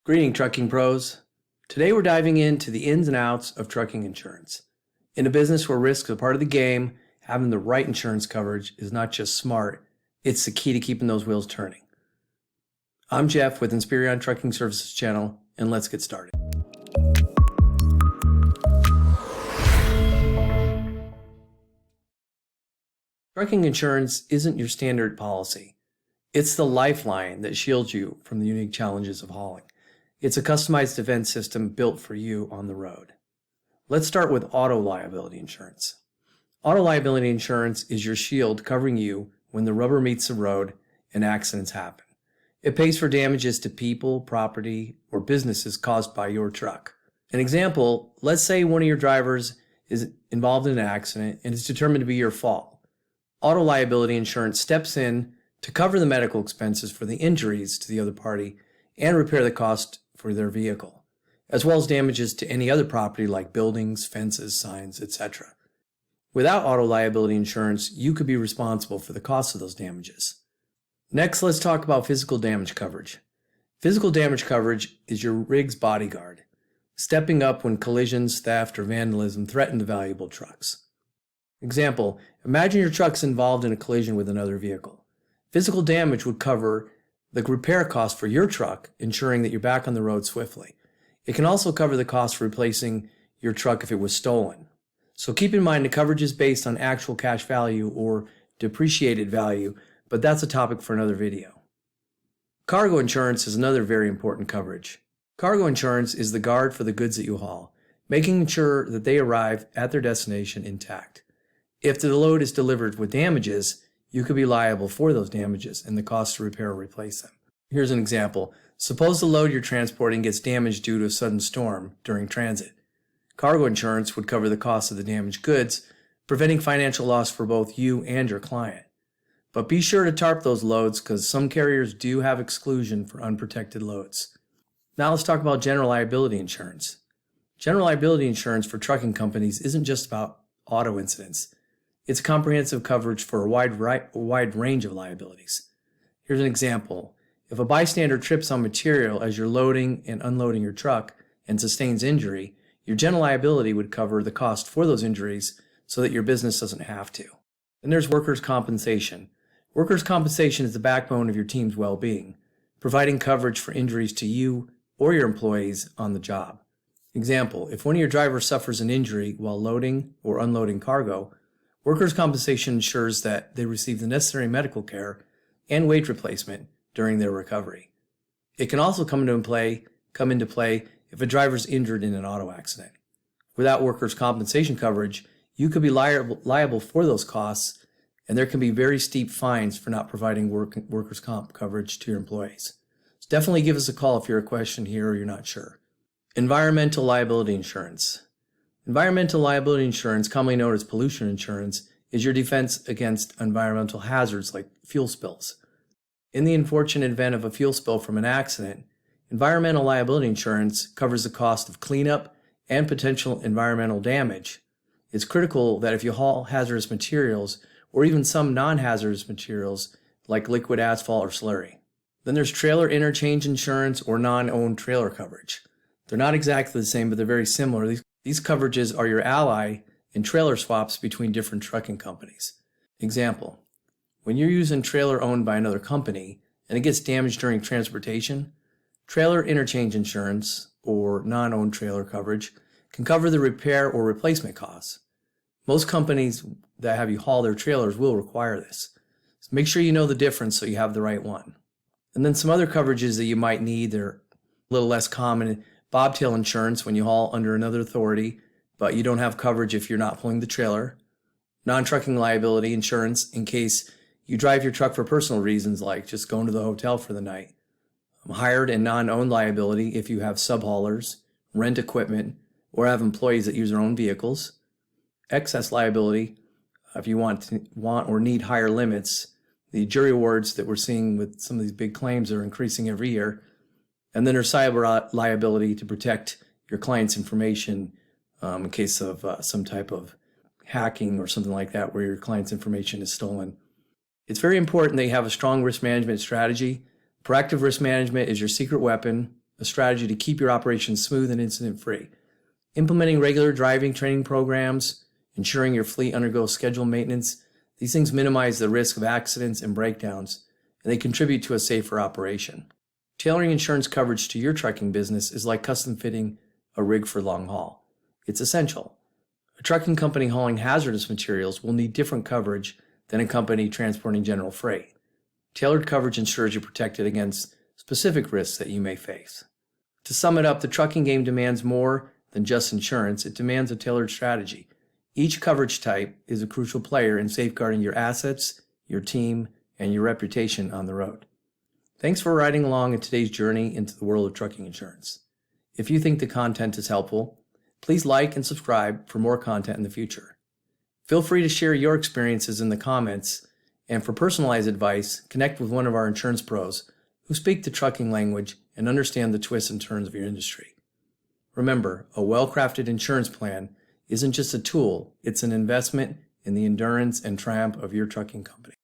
Greeting, trucking pros. Today we're diving into the ins and outs of trucking insurance. In a business where risks are part of the game, having the right insurance coverage is not just smart, it's the key to keeping those wheels turning. I'm Jeff with Inspirion Trucking Services Channel, and let's get started. Trucking insurance isn't your standard policy. It's the lifeline that shields you from the unique challenges of hauling. It's a customized defense system built for you on the road. Let's start with auto liability insurance. Auto liability insurance is your shield covering you when the rubber meets the road and accidents happen. It pays for damages to people, property, or businesses caused by your truck. An example, let's say one of your drivers is involved in an accident and it's determined to be your fault. Auto liability insurance steps in to cover the medical expenses for the injuries to the other party and repair the cost for their vehicle, as well as damages to any other property like buildings, fences, signs, etc. Without auto liability insurance, you could be responsible for the cost of those damages. Next, let's talk about physical damage coverage. Physical damage coverage is your rig's bodyguard, stepping up when collisions, theft, or vandalism threaten the valuable trucks. Example, imagine your truck's involved in a collision with another vehicle. Physical damage would cover the repair cost for your truck, ensuring that you're back on the road swiftly. It can also cover the cost for replacing your truck if it was stolen. So keep in mind the coverage is based on actual cash value or depreciated value, but that's a topic for another video. Cargo insurance is another very important coverage. Cargo insurance is the guard for the goods that you haul, making sure that they arrive at their destination intact. If the load is delivered with damages, you could be liable for those damages and the cost to repair or replace them. Here's an example. Suppose the load you're transporting gets damaged due to a sudden storm during transit. Cargo insurance would cover the cost of the damaged goods, preventing financial loss for both you and your client. But be sure to tarp those loads because some carriers do have exclusion for unprotected loads. Now let's talk about general liability insurance. General liability insurance for trucking companies isn't just about auto incidents. It's comprehensive coverage for a wide range of liabilities. Here's an example. If a bystander trips on material as you're loading and unloading your truck and sustains injury, your general liability would cover the cost for those injuries so that your business doesn't have to. Then there's workers' compensation. Workers' compensation is the backbone of your team's well-being, providing coverage for injuries to you or your employees on the job. Example, if one of your drivers suffers an injury while loading or unloading cargo, workers' compensation ensures that they receive the necessary medical care and wage replacement during their recovery. It can also come into play if a driver is injured in an auto accident. Without workers' compensation coverage, you could be liable for those costs, and there can be very steep fines for not providing workers' comp coverage to your employees. So definitely give us a call if you're a question here or you're not sure. Environmental liability insurance. Environmental liability insurance, commonly known as pollution insurance, is your defense against environmental hazards like fuel spills. In the unfortunate event of a fuel spill from an accident, environmental liability insurance covers the cost of cleanup and potential environmental damage. It's critical that if you haul hazardous materials or even some non-hazardous materials like liquid asphalt or slurry. Then there's trailer interchange insurance or non-owned trailer coverage. They're not exactly the same, but they're very similar. These coverages are your ally in trailer swaps between different trucking companies. Example, when you're using a trailer owned by another company and it gets damaged during transportation, trailer interchange insurance or non-owned trailer coverage can cover the repair or replacement costs. Most companies that have you haul their trailers will require this. So make sure you know the difference so you have the right one. And then some other coverages that you might need, they're a little less common. Bobtail insurance when you haul under another authority, but you don't have coverage if you're not pulling the trailer. Non-trucking liability insurance in case you drive your truck for personal reasons like just going to the hotel for the night. Hired and non-owned liability if you have subhaulers, rent equipment, or have employees that use their own vehicles. Excess liability if you want or need higher limits. The jury awards that we're seeing with some of these big claims are increasing every year. And then there's cyber liability to protect your client's information in case of some type of hacking or something like that where your client's information is stolen. It's very important that you have a strong risk management strategy. Proactive risk management is your secret weapon, a strategy to keep your operations smooth and incident-free. Implementing regular driving training programs, ensuring your fleet undergoes scheduled maintenance, these things minimize the risk of accidents and breakdowns, and they contribute to a safer operation. Tailoring insurance coverage to your trucking business is like custom fitting a rig for long haul. It's essential. A trucking company hauling hazardous materials will need different coverage than a company transporting general freight. Tailored coverage ensures you're protected against specific risks that you may face. To sum it up, the trucking game demands more than just insurance. It demands a tailored strategy. Each coverage type is a crucial player in safeguarding your assets, your team, and your reputation on the road. Thanks for riding along in today's journey into the world of trucking insurance. If you think the content is helpful, please like and subscribe for more content in the future. Feel free to share your experiences in the comments, and for personalized advice, connect with one of our insurance pros who speak the trucking language and understand the twists and turns of your industry. Remember, a well-crafted insurance plan isn't just a tool, it's an investment in the endurance and triumph of your trucking company.